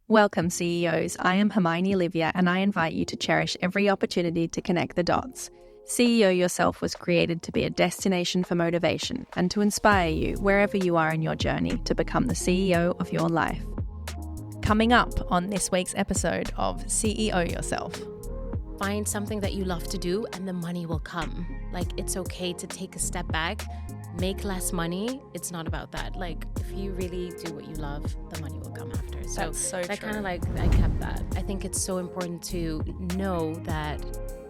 Welcome, CEOs. I am Hermione Olivia, and I invite you to cherish every opportunity to connect the dots. CEO Yourself was created to be a destination for motivation and to inspire you wherever you are in your journey to become the CEO of your life. Coming up on this week's episode of CEO Yourself. Find something that you love to do and the money will come. Like, it's okay to take a step back, make less money. It's not about that. Like, if you really do what you love, the money will come after. So That's so that true. kind of like, I kept that. I think it's so important to know that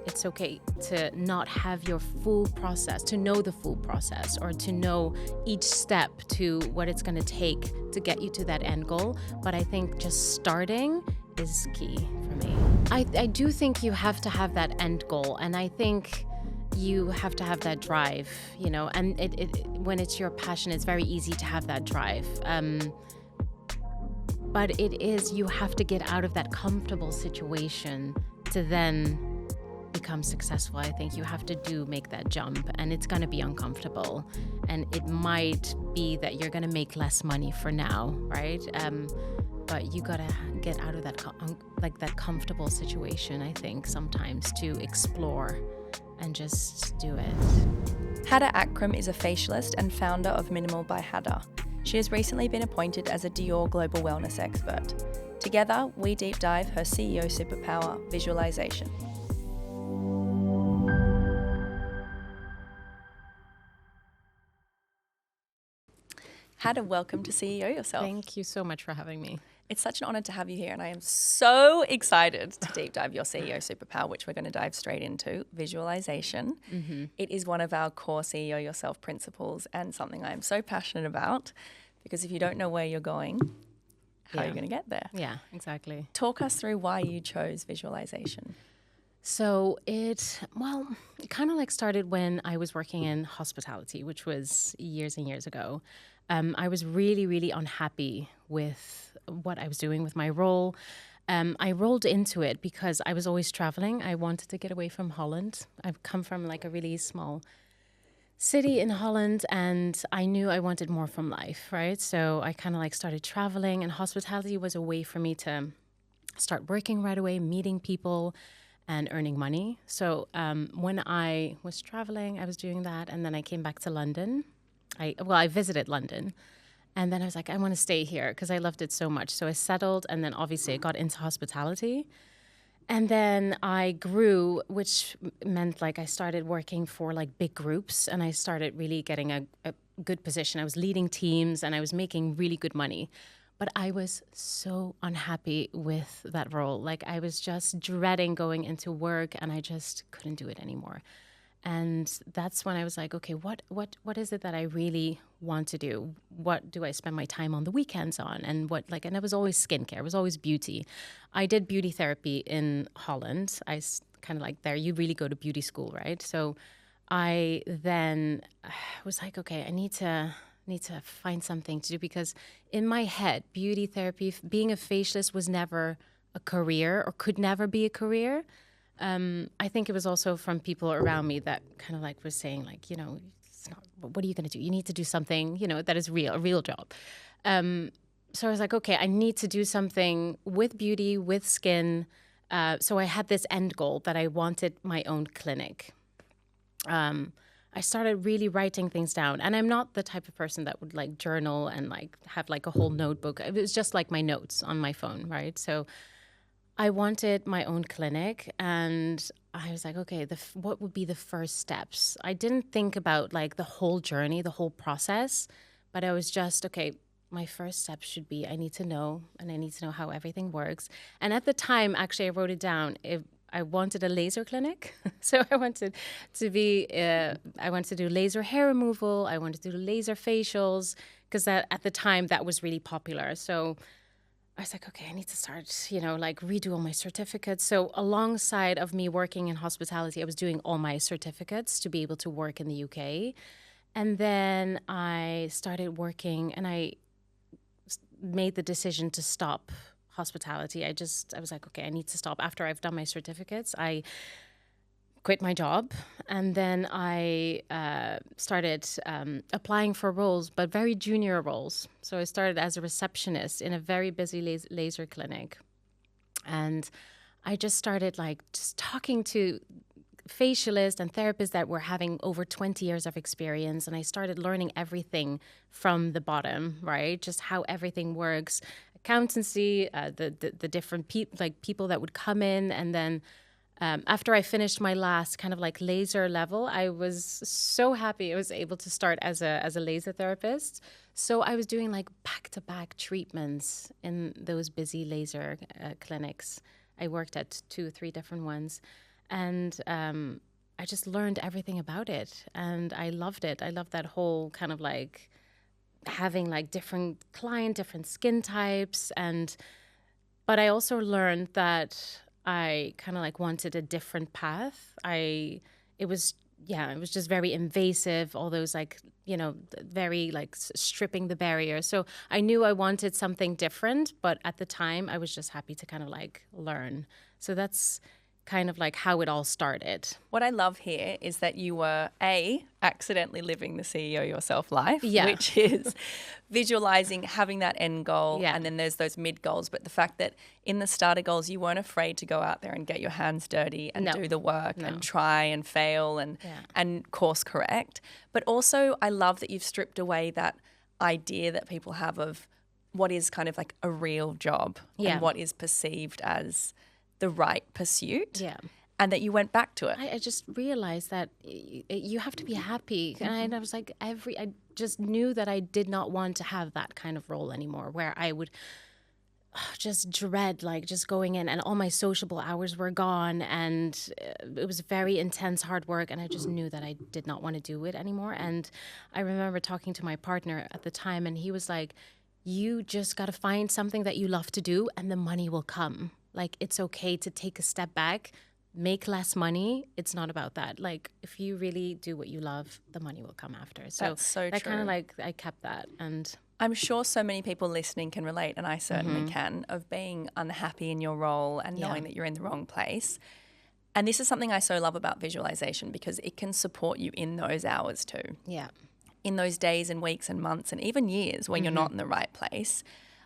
it's okay to not have your full process, to know the full process, or to know each step to what it's going to take to get you to that end goal. But I think just starting is key for me. I do think you have to have that end goal, and I think you have to have that drive, you know, and when it's your passion, it's very easy to have that drive. But you have to get out of that comfortable situation to then become successful. I think you have to make that jump, and it's going to be uncomfortable, and it might be that you're going to make less money for now, right? But you got to get out of that that comfortable situation, I think, sometimes, to explore and just do it. Hadda Akrim is a facialist and founder of Minimal by Hadda. She has recently been appointed as a Dior Global Wellness Expert. Together, we deep dive her CEO superpower, visualization. Hadda, welcome to CEO Yourself. Thank you so much for having me. It's such an honor to have you here, and I am so excited to deep dive your CEO superpower, which we're going to dive straight into, visualization. Mm-hmm. It is one of our core CEO Yourself principles and something I am so passionate about, because if you don't know where you're going, how are you going to get there? Yeah, exactly. Talk us through why you chose visualization. So it kind of like started when I was working in hospitality, which was years and years ago. I was really, really unhappy with what I was doing with my role. I rolled into it because I was always traveling. I wanted to get away from Holland. I've come from like a really small city in Holland, and I knew I wanted more from life, right? So I kind of like started traveling, and hospitality was a way for me to start working right away, meeting people and earning money. So when I was traveling, I was doing that, and then I came back to London. I visited London, and then I was like, I want to stay here because I loved it so much. So I settled, and then obviously I got into hospitality. And then I grew, which meant like I started working for like big groups, and I started really getting a good position. I was leading teams, and I was making really good money. But I was so unhappy with that role. Like, I was just dreading going into work, and I just couldn't do it anymore. And that's when I was like, okay, what is it that I really want to do? What do I spend my time on the weekends on? And and it was always skincare, it was always beauty. I did beauty therapy in Holland. I kind of like, there, you really go to beauty school, right? So I then was like, okay, I need to find something to do, because in my head, beauty therapy, being a facialist was never a career, or could never be a career. I think it was also from people around me that kind of like were saying, like, you know, it's not, what are you going to do? You need to do something, you know, that is real, a real job. So I was like, okay, I need to do something with beauty, with skin. So I had this end goal that I wanted my own clinic. I started really writing things down, and I'm not the type of person that would like journal and like have like a whole notebook. It was just like my notes on my phone, right? So I wanted my own clinic, and I was like, okay, what would be the first steps? I didn't think about like the whole journey, the whole process, but I was just, okay, my first step should be, I need to know how everything works. And at the time, actually, I wrote it down. I wanted a laser clinic. So I wanted to do laser hair removal. I wanted to do laser facials, because at the time that was really popular. So I was like, okay, I need to start, you know, like redo all my certificates. So alongside of me working in hospitality, I was doing all my certificates to be able to work in the UK. And then I started working, and I made the decision to stop hospitality. I was like, okay, I need to stop. After I've done my certificates, I quit my job, and then I started applying for roles, but very junior roles. So I started as a receptionist in a very busy laser clinic. And I just started like just talking to facialists and therapists that were having over 20 years of experience. And I started learning everything from the bottom, right? Just how everything works, accountancy, the different people that would come in. And then after I finished my last kind of like laser level, I was so happy I was able to start as a laser therapist. So I was doing like back-to-back treatments in those busy laser clinics. I worked at 2 or 3 different ones. And I just learned everything about it. And I loved it. I loved that whole kind of like having like different different skin types. But I also learned that I kind of like wanted a different path. It was just very invasive, all those like, very like stripping the barrier. So I knew I wanted something different, but at the time I was just happy to kind of like learn. So that's kind of like how it all started. What I love here is that you were accidentally living the CEO yourself life, which is visualizing, having that end goal, and then there's those mid goals. But the fact that in the starter goals, you weren't afraid to go out there and get your hands dirty and do the work and try and fail and course correct. But also I love that you've stripped away that idea that people have of what is kind of like a real job and what is perceived as the right pursuit, and that you went back to it. I just realized that you have to be happy, and I was like, I just knew that I did not want to have that kind of role anymore, where I would just dread like just going in, and all my sociable hours were gone, and it was very intense, hard work, and I just knew that I did not want to do it anymore. And I remember talking to my partner at the time, and he was like, "You just got to find something that you love to do, and the money will come." Like, it's okay to take a step back, make less money. It's not about that. Like, if you really do what you love, the money will come after. So that's so that true. kind of like, I kept that. And I'm sure so many people listening can relate, and I certainly can, of being unhappy in your role and knowing that you're in the wrong place. And this is something I so love about visualization, because it can support you in those hours too. Yeah. In those days and weeks and months and even years when you're not in the right place.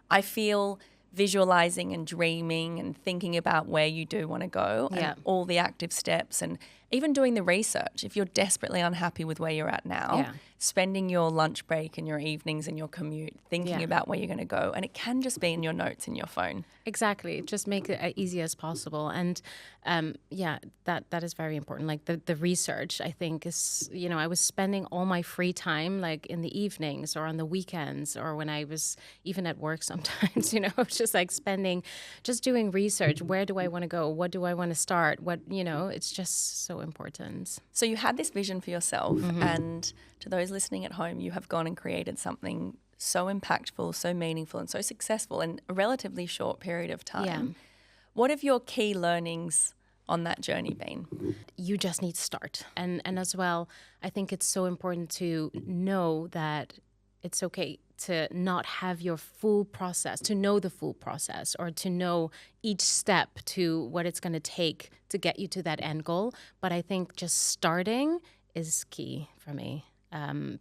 I feel visualizing and dreaming and thinking about where you do want to go and all the active steps, and even doing the research. If you're desperately unhappy with where you're at now, spending your lunch break and your evenings and your commute thinking about where you're going to go. And it can just be in your notes in your phone. Exactly. Just make it as easy as possible. And that is very important. Like the research, I think, is, I was spending all my free time like in the evenings or on the weekends, or when I was even at work sometimes, just like just doing research. Where do I want to go? What do I want to start? It's just so important. So you had this vision for yourself, and to those listening at home, you have gone and created something so impactful, so meaningful, and so successful in a relatively short period of time. Yeah. What have your key learnings on that journey been? You just need to start. And as well, I think it's so important to know that it's okay to not have your full process, to know the full process, or to know each step to what it's going to take to get you to that end goal. But I think just starting is key for me,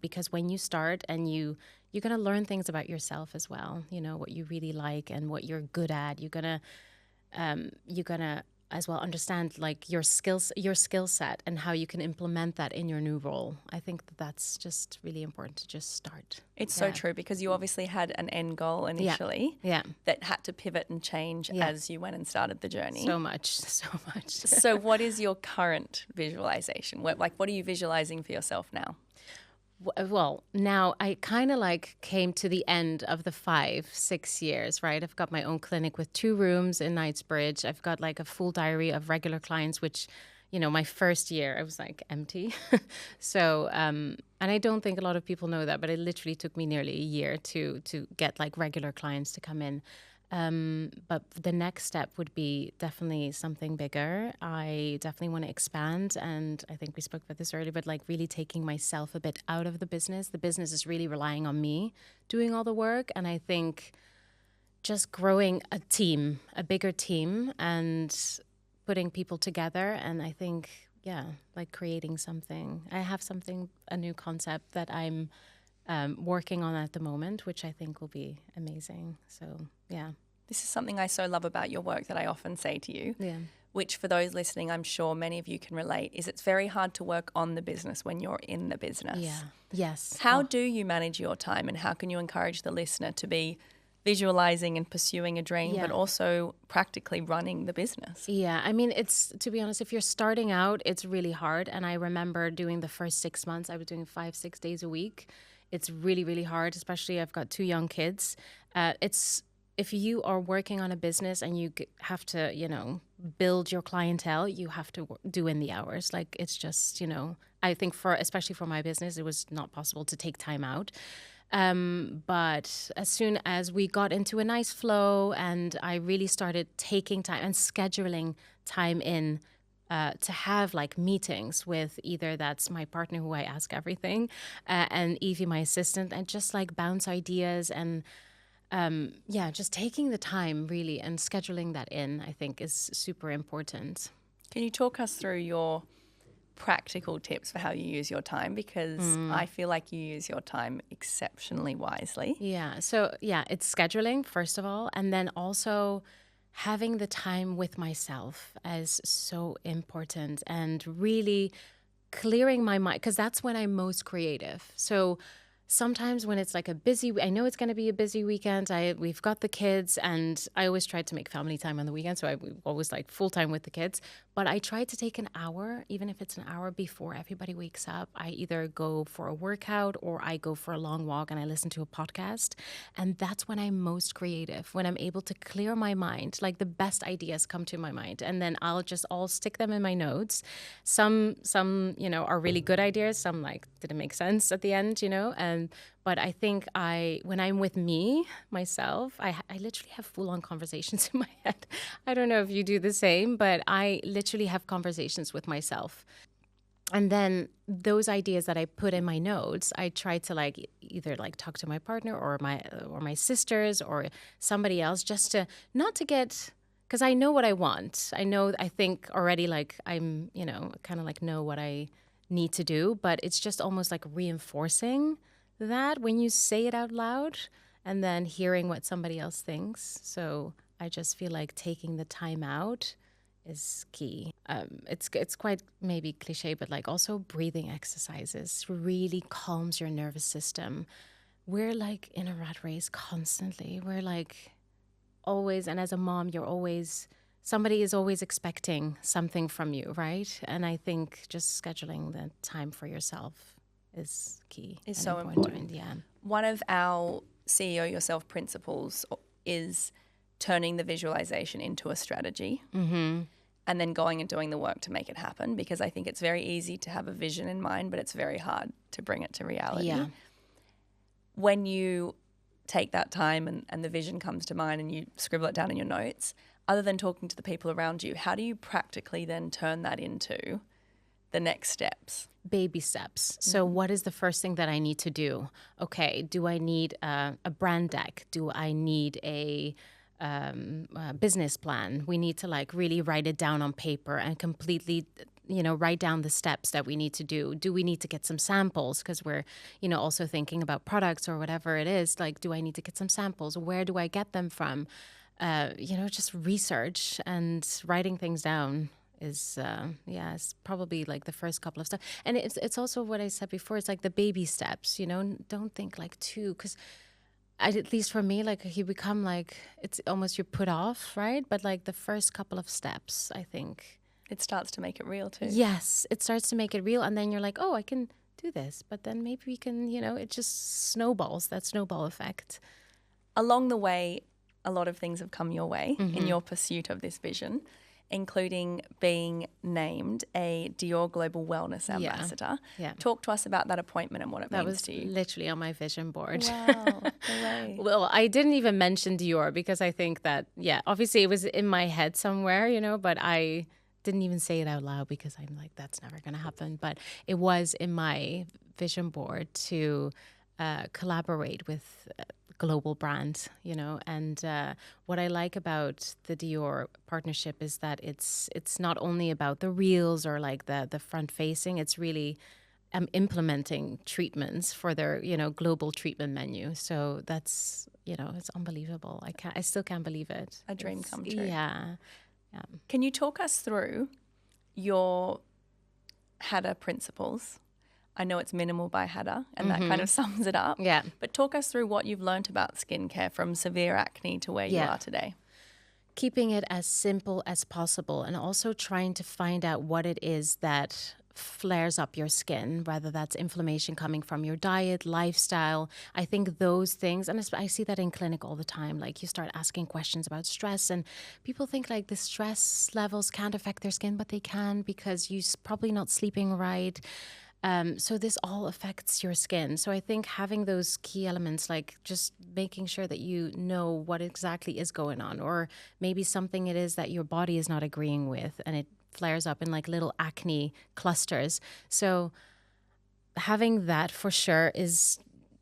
because when you start, and you're going to learn things about yourself as well, what you really like and what you're good at. You're going to as well understand like your skill set and how you can implement that in your new role. I think that's just really important to just start. It's so true, because you obviously had an end goal initially that had to pivot and change as you went and started the journey. So much. So what is your current visualization? What are you visualizing for yourself now? Well, now I kind of like came to the end of the 5-6 years, right? I've got my own clinic with 2 rooms in Knightsbridge. I've got like a full diary of regular clients, which, my first year I was like empty. So, and I don't think a lot of people know that, but it literally took me nearly a year to get like regular clients to come in. But the next step would be definitely something bigger. I definitely want to expand, and I think we spoke about this earlier, but like really taking myself a bit out of the business. The business is really relying on me doing all the work, and I think just growing a bigger team, and putting people together. And I think like creating something. I have a new concept that I'm working on at the moment, which I think will be amazing. So, yeah. This is something I so love about your work that I often say to you, which for those listening, I'm sure many of you can relate, is it's very hard to work on the business when you're in the business. Yeah. Yes. How do you manage your time, and how can you encourage the listener to be visualizing and pursuing a dream, but also practically running the business? Yeah, I mean, it's, to be honest, if you're starting out, it's really hard. And I remember doing the first 6 months, I was doing 5-6 days a week. It's really, really hard, especially I've got 2 young kids. If you are working on a business and you have to, build your clientele, you have to do in the hours. Like, it's just, I think especially for my business, it was not possible to take time out. But as soon as we got into a nice flow and I really started taking time and scheduling time in to have like meetings with, either that's my partner who I ask everything, and Evie, my assistant, and just like bounce ideas and just taking the time really and scheduling that in, I think is super important. Can you talk us through your practical tips for how you use your time? Because I feel like you use your time exceptionally wisely. Yeah. So it's scheduling, first of all, and then also having the time with myself as so important, and really clearing my mind, because that's when I'm most creative. So sometimes when it's like I know it's going to be a busy weekend. We've got the kids, and I always try to make family time on the weekend. So I always like full time with the kids. But I try to take an hour, even if it's an hour before everybody wakes up. I either go for a workout or I go for a long walk and I listen to a podcast. And that's when I'm most creative, when I'm able to clear my mind. Like, the best ideas come to my mind, and then I'll stick them in my notes. Some are really good ideas. Some like didn't make sense at the end, but I think when I'm with myself, I literally have full-on conversations in my head. I don't know if you do the same, but I literally have conversations with myself. And then those ideas that I put in my notes, I try to like either like talk to my partner or my sisters or somebody else, just to not to get, because I know what I want. I think already, like I'm, kind of like know what I need to do, but it's just almost like reinforcing that when you say it out loud and then hearing what somebody else thinks. So I just feel like taking the time out is key. It's quite maybe cliche, but like also breathing exercises really calms your nervous system. We're like in a rat race constantly. We're like always, and as a mom, somebody is always expecting something from you, right? And I think just scheduling the time for yourself is key. Is so important. Yeah. One of our CEO Yourself principles is turning the visualization into a strategy, and then going and doing the work to make it happen, because I think it's very easy to have a vision in mind, but it's very hard to bring it to reality. Yeah. When you take that time and the vision comes to mind and you scribble it down in your notes, other than talking to the people around you, how do you practically then turn that into the next steps? Baby steps. So what is the first thing that I need to do? Okay, do I need a brand deck? Do I need a business plan? We need to like really write it down on paper and completely, write down the steps that we need to do. Do we need to get some samples? Because we're, also thinking about products or whatever it is. Like, do I need to get some samples? Where do I get them from? Just research and writing things down is it's probably like the first couple of steps. And it's also what I said before, it's like the baby steps, don't think like because at least for me, like you become like, it's almost you put off, right? But like the first couple of steps, I think. It starts to make it real too. Yes, it starts to make it real. And then you're like, oh, I can do this. But then maybe we can, it just snowballs, that snowball effect. Along the way, a lot of things have come your way in your pursuit of this vision, including being named a Dior Global Wellness Ambassador. Yeah. Talk to us about that appointment and what it means to you. That was literally on my vision board. Wow, no way. Well, I didn't even mention Dior because I think that, obviously it was in my head somewhere, but I didn't even say it out loud because I'm like, that's never going to happen. But it was in my vision board to collaborate with global brand, you know. And what I like about the Dior partnership is that it's not only about the reels or like the front facing. It's really implementing treatments for their, you know, global treatment menu. So that's, you know, it's unbelievable. I still can't believe it. A dream come true. Yeah. Yeah. Can you talk us through your Hadda principles? I know it's minimal by Hadda, and that kind of sums it up. Yeah. But talk us through what you've learned about skincare from severe acne to where you are today. Keeping it as simple as possible, and also trying to find out what it is that flares up your skin, whether that's inflammation coming from your diet, lifestyle. I think those things, and I see that in clinic all the time, like you start asking questions about stress, and people think like the stress levels can't affect their skin, but they can, because you're probably not sleeping right. So this all affects your skin. So I think having those key elements, like just making sure that you know what exactly is going on, or maybe something it is that your body is not agreeing with, and it flares up in like little acne clusters. So having that for sure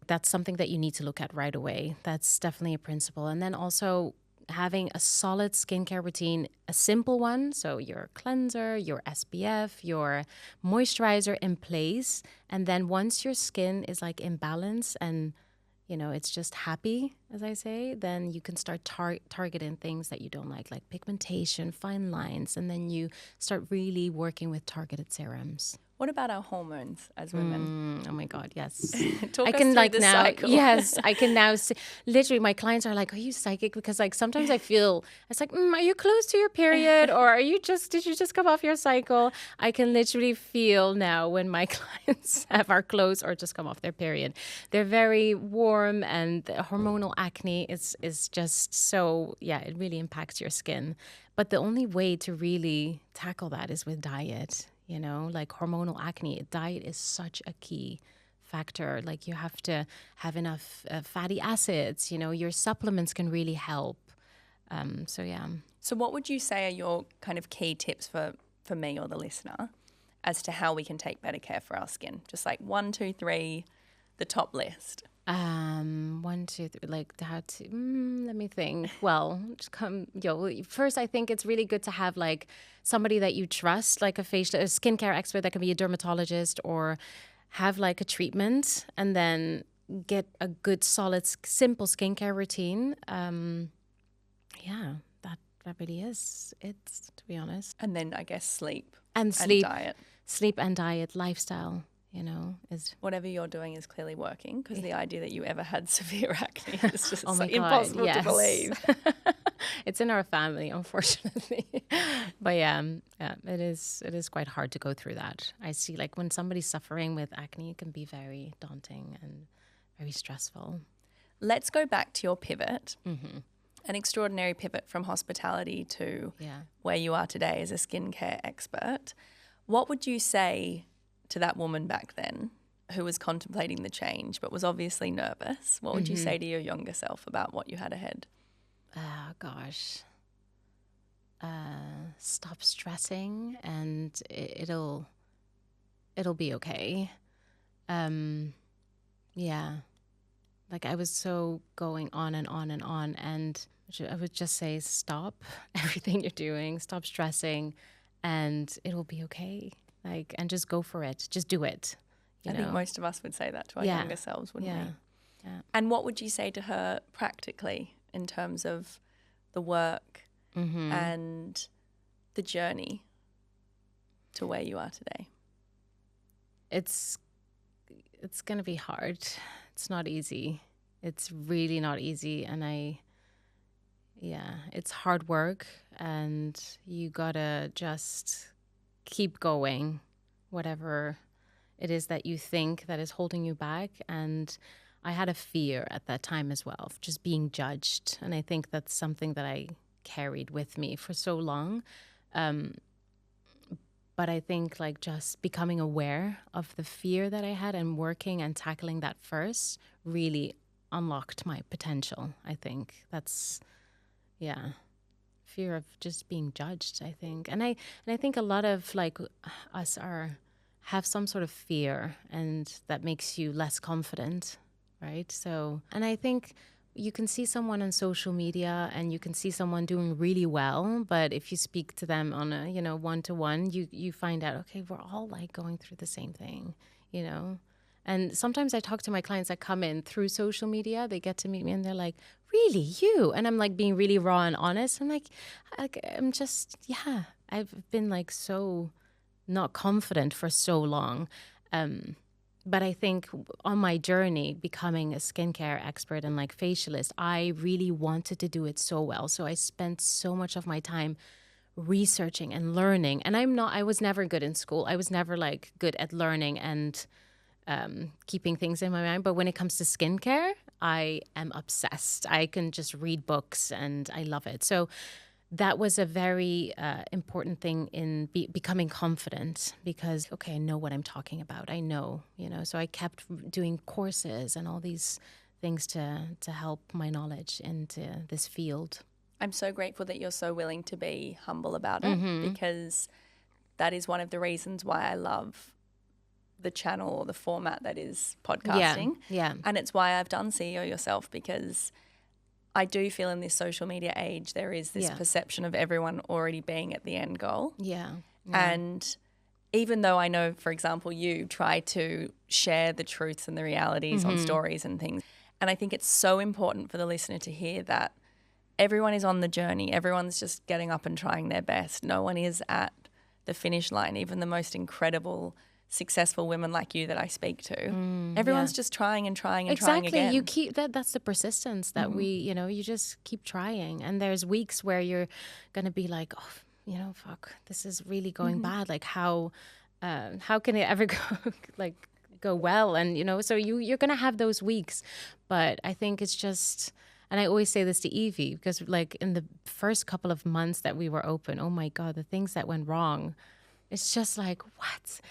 that's something that you need to look at right away. That's definitely a principle. And then also having a solid skincare routine, a simple one. So your cleanser, your SPF, your moisturizer in place. And then once your skin is like in balance and, you know, it's just happy, as I say, then you can start targeting things that you don't like pigmentation, fine lines. And then you start really working with targeted serums. What about our hormones as women? Oh my God, yes. Talk I us can through like the now, cycle. yes, I can now see. Literally, my clients are like, "Are you psychic?" Because like sometimes I feel it's like, "Are you close to your period, or did you just come off your cycle?" I can literally feel now when my clients are close or just come off their period. They're very warm, and the hormonal acne is just so, yeah, it really impacts your skin. But the only way to really tackle that is with diet. You know, like hormonal acne, diet is such a key factor. Like you have to have enough fatty acids, you know, your supplements can really help. So, yeah. So what would you say are your kind of key tips for me or the listener as to how we can take better care for our skin? Just like 1, 2, 3, the top list. 1, 2, 3, like how to, let me think. Well, first, I think it's really good to have like somebody that you trust, like a skincare expert that can be a dermatologist, or have like a treatment, and then get a good, solid, simple skincare routine. Yeah, that really is it, to be honest. And then I guess sleep and diet. Sleep and diet, lifestyle. You know, is whatever you're doing is clearly working, because the idea that you ever had severe acne is just impossible to believe. It's in our family, unfortunately. But yeah, it is quite hard to go through that. I see, like when somebody's suffering with acne, it can be very daunting and very stressful. Let's go back to your pivot. Mm-hmm. An extraordinary pivot from hospitality to where you are today as a skincare expert. What would you say to that woman back then who was contemplating the change but was obviously nervous? What would you say to your younger self about what you had ahead? Oh, gosh. Stop stressing, and it'll be okay. Yeah. Like I was so going on and on and on, and I would just say, stop everything you're doing, stop stressing, and it'll be okay. Like, and just go for it. Just do it. I think most of us would say that to our younger selves, wouldn't we? Yeah. And what would you say to her practically in terms of the work and the journey to where you are today? It's going to be hard. It's not easy. It's really not easy. And it's hard work, and you gotta just keep going, whatever it is that you think that is holding you back. And I had a fear at that time as well of just being judged. And I think that's something that I carried with me for so long. But I think like just becoming aware of the fear that I had and working and tackling that first really unlocked my potential. I think that's, fear of just being judged, I think. And I think a lot of like us have some sort of fear, and that makes you less confident, right? So, and I think you can see someone on social media and you can see someone doing really well, but if you speak to them on a, one-to-one, you find out, okay, we're all like going through the same thing, And sometimes I talk to my clients that come in through social media. They get to meet me and they're like, really, you? And I'm like being really raw and honest. I'm like I'm just, yeah, I've been like so not confident for so long. But I think on my journey becoming a skincare expert and like facialist, I really wanted to do it so well. So I spent so much of my time researching and learning. And I was never good in school. I was never like good at learning and keeping things in my mind. But when it comes to skincare, I am obsessed. I can just read books and I love it. So that was a very important thing in becoming confident because, okay, I know what I'm talking about. I know, so I kept doing courses and all these things to help my knowledge into this field. I'm so grateful that you're so willing to be humble about it because that is one of the reasons why I love the channel or the format that is podcasting. Yeah. And it's why I've done CEO Yourself, because I do feel in this social media age there is this perception of everyone already being at the end goal. Yeah. And even though I know, for example, you try to share the truths and the realities on stories and things, and I think it's so important for the listener to hear that everyone is on the journey. Everyone's just getting up and trying their best. No one is at the finish line, even the most incredible successful women like you that I speak to. Everyone's just trying and trying and trying again. Exactly. You keep that's the persistence that you just keep trying. And there's weeks where you're going to be like, oh, fuck, this is really going bad. Like how can it ever go well? And, so you're going to have those weeks. But I think it's just, and I always say this to Evie, because like in the first couple of months that we were open, oh my God, the things that went wrong, it's just like, what?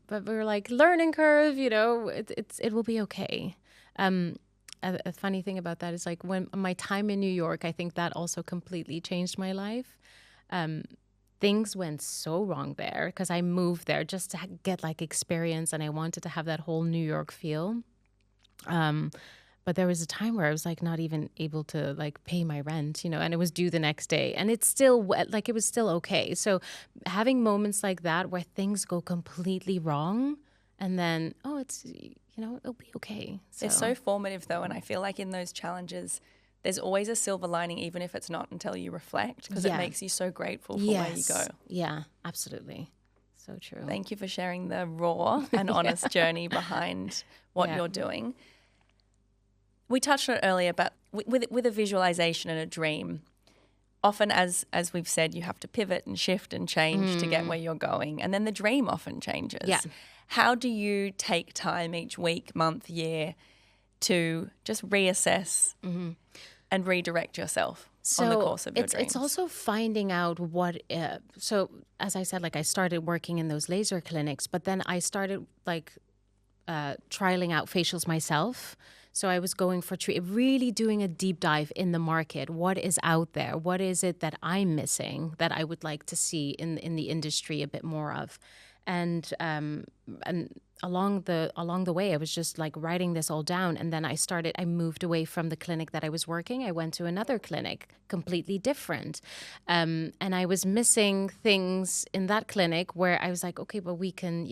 But we were like, learning curve, it will be okay. A funny thing about that is like when my time in New York, I think that also completely changed my life. Things went so wrong there because I moved there just to get like experience and I wanted to have that whole New York feel. But there was a time where I was like not even able to like pay my rent, and it was due the next day and it's still like it was still okay. So having moments like that where things go completely wrong and then, it's, it'll be okay. They're so formative though. And I feel like in those challenges, there's always a silver lining, even if it's not until you reflect, because it makes you so grateful for where you go. Yeah, absolutely. So true. Thank you for sharing the raw and honest journey behind what you're doing. We touched on it earlier, but with a visualization and a dream, often as we've said, you have to pivot and shift and change to get where you're going. And then the dream often changes. Yeah. How do you take time each week, month, year to just reassess and redirect yourself on the course of your dreams? It's also finding out what, so as I said, like I started working in those laser clinics, but then I started like trialing out facials myself. So I was going for really doing a deep dive in the market. What is out there? What is it that I'm missing that I would like to see in the industry a bit more of? And along the way, I was just like writing this all down. And then I moved away from the clinic that I was working. I went to another clinic, completely different. And I was missing things in that clinic where I was like, okay, but we can,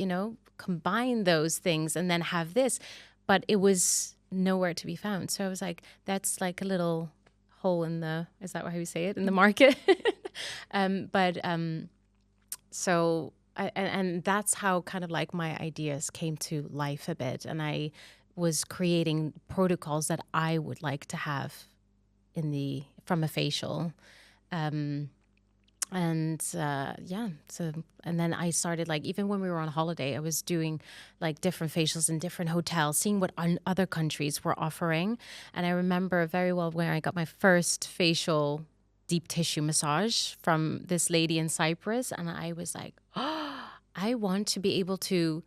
combine those things and then have this. But it was nowhere to be found. So I was like, that's like a little hole in is that how you say it, in the market? So that's how kind of like my ideas came to life a bit. And I was creating protocols that I would like to have from a facial. And then I started like, even when we were on holiday, I was doing like different facials in different hotels, seeing what other countries were offering. And I remember very well when I got my first facial deep tissue massage from this lady in Cyprus. And I was like, I want to be able to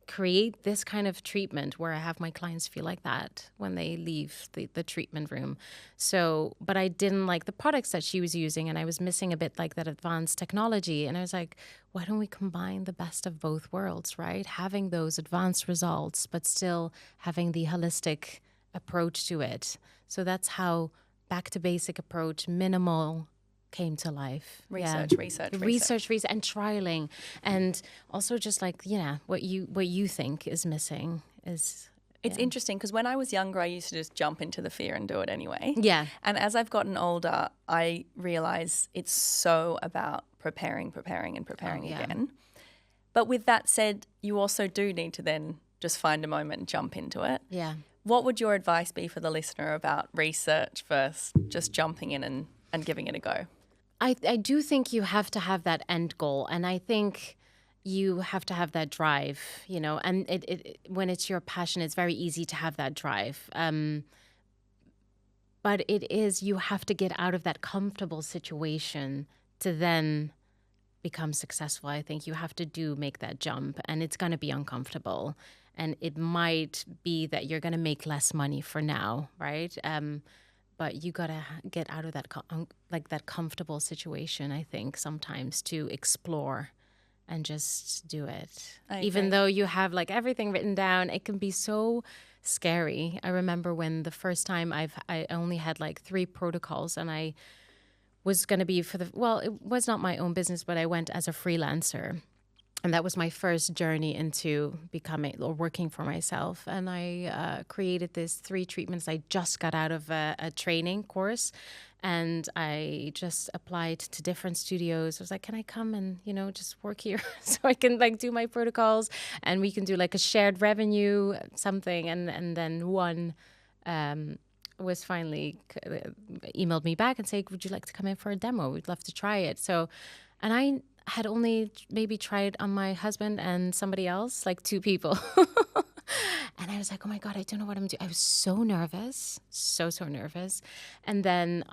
create this kind of treatment where I have my clients feel like that when they leave the treatment room. So, but I didn't like the products that she was using, and I was missing a bit like that advanced technology. And I was like, why don't we combine the best of both worlds, right? Having those advanced results, but still having the holistic approach to it. So that's how back to basic approach, minimal came to life. Research, and trialing, and also just like what you think is missing is. It's interesting because when I was younger, I used to just jump into the fear and do it anyway. Yeah. And as I've gotten older, I realize it's so about preparing again. But with that said, you also do need to then just find a moment and jump into it. Yeah. What would your advice be for the listener about research versus just jumping in and giving it a go? I do think you have to have that end goal, and I think you have to have that drive, and it when it's your passion, it's very easy to have that drive. But you have to get out of that comfortable situation to then become successful. I think you have to make that jump, and it's going to be uncomfortable, and it might be that you're going to make less money for now, right? But you got to get out of that that comfortable situation, I think, sometimes to explore and just do it. Even though you have like everything written down, it can be so scary. I remember when the first time I only had like 3 protocols, and I was going to be it was not my own business, but I went as a freelancer. And that was my first journey into becoming or working for myself. And I created these 3 treatments. I just got out of a training course, and I just applied to different studios. I was like, can I come and, just work here so I can like do my protocols, and we can do like a shared revenue, something. And then one was finally emailed me back and said, would you like to come in for a demo? We'd love to try it. So, and I had only maybe tried on my husband and somebody else, like 2 people. And I was like, oh my God, I don't know what I'm doing. I was so nervous, so nervous. And then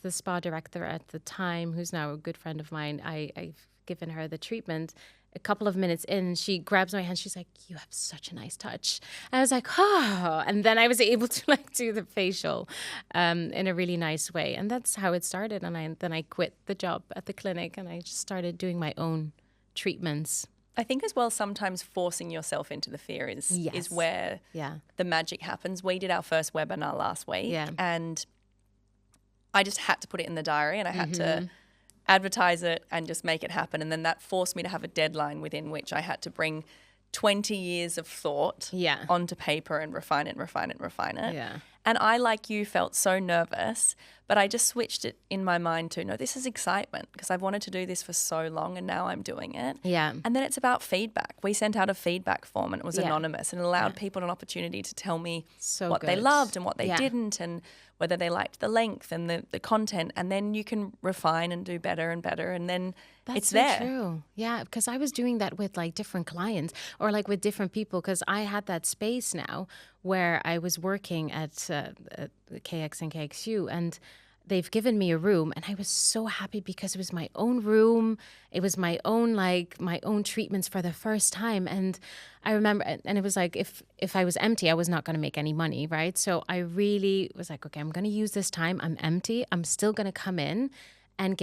the spa director at the time, who's now a good friend of mine, I've given her the treatment. A couple of minutes in, she grabs my hand. She's like, you have such a nice touch. And I was like, oh. And then I was able to like do the facial in a really nice way. And that's how it started. And then I quit the job at the clinic, and I just started doing my own treatments. I think as well, sometimes forcing yourself into the fear is where the magic happens. We did our first webinar last week, and I just had to put it in the diary, and I had to advertise it and just make it happen. And then that forced me to have a deadline within which I had to bring 20 years of thought onto paper and refine it. Yeah. And I, like you, felt so nervous, but I just switched it in my mind to, no, this is excitement, because I've wanted to do this for so long, and now I'm doing it. Yeah. And then it's about feedback. We sent out a feedback form, and it was anonymous, and it allowed people an opportunity to tell me what they loved and what they didn't, and whether they liked the length and the content. And then you can refine and do better and better, and then it's there. That's so true. Yeah, because I was doing that with like different clients or like with different people, because I had that space now where I was working at KX and KXU, and they've given me a room, and I was so happy because it was my own room. It was my own treatments for the first time. And I remember, and it was like, if I was empty, I was not going to make any money, right? So I really was like, okay, I'm going to use this time. I'm empty. I'm still going to come in and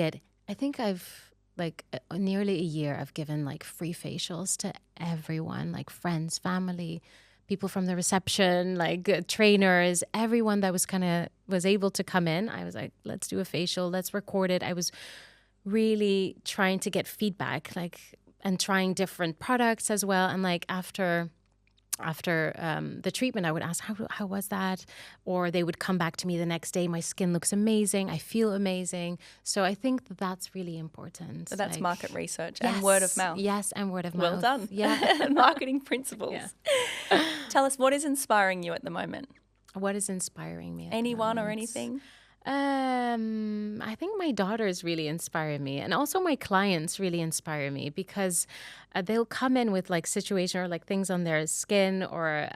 I think I've like nearly a year, I've given like free facials to everyone, like friends, family, people from the reception, like trainers, everyone that was able to come in. I was like, let's do a facial, let's record it. I was really trying to get feedback, and trying different products as well. And like after the treatment, I would ask, how was that? Or they would come back to me the next day, my skin looks amazing, I feel amazing. So I think that's really important. So that's market research and word of mouth. Yes, and word of mouth. Well done. Yeah. Marketing principles. Yeah. Tell us, what is inspiring you at the moment? What is inspiring me? Anyone or anything? I think my daughters really inspire me, and also my clients really inspire me, because they'll come in with like situation or like things on their skin or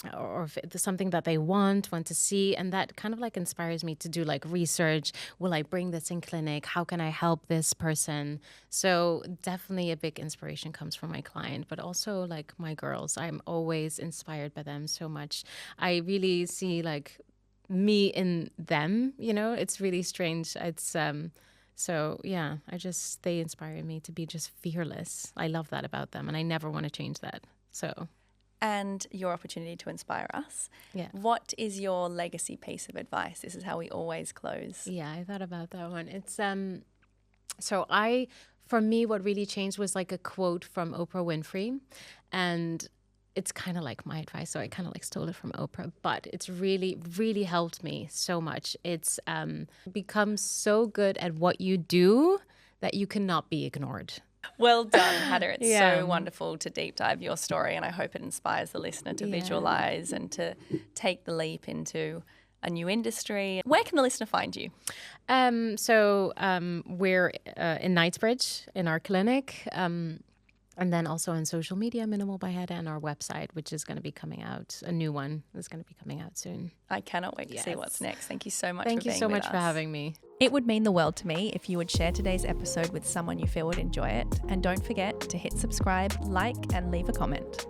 if there's something that they want to see, and that kind of like inspires me to do like research. Will I bring this in clinic? How can I help this person? So definitely a big inspiration comes from my client, but also like my girls. I'm always inspired by them so much. I really see like me in them, it's really strange. It's they inspire me to be just fearless. I love that about them, and I never want to change that. So and your opportunity to inspire us. Yeah. What is your legacy piece of advice? This is how we always close. Yeah, I thought about that one. It's for me, what really changed was like a quote from Oprah Winfrey, and it's kind of like my advice. So I kind of like stole it from Oprah, but it's really, really helped me so much. It's become so good at what you do that you cannot be ignored. Well done, Hadda. It's so wonderful to deep dive your story, and I hope it inspires the listener to visualize and to take the leap into a new industry. Where can the listener find you? We're in Knightsbridge in our clinic, and then also on social media, Minimal by Hadda, and our website, which is going to be coming out. A new one is going to be coming out soon. I cannot wait to see what's next. Thank you so much for being with us. Thank you so much for having me. It would mean the world to me if you would share today's episode with someone you feel would enjoy it. And don't forget to hit subscribe, like, and leave a comment.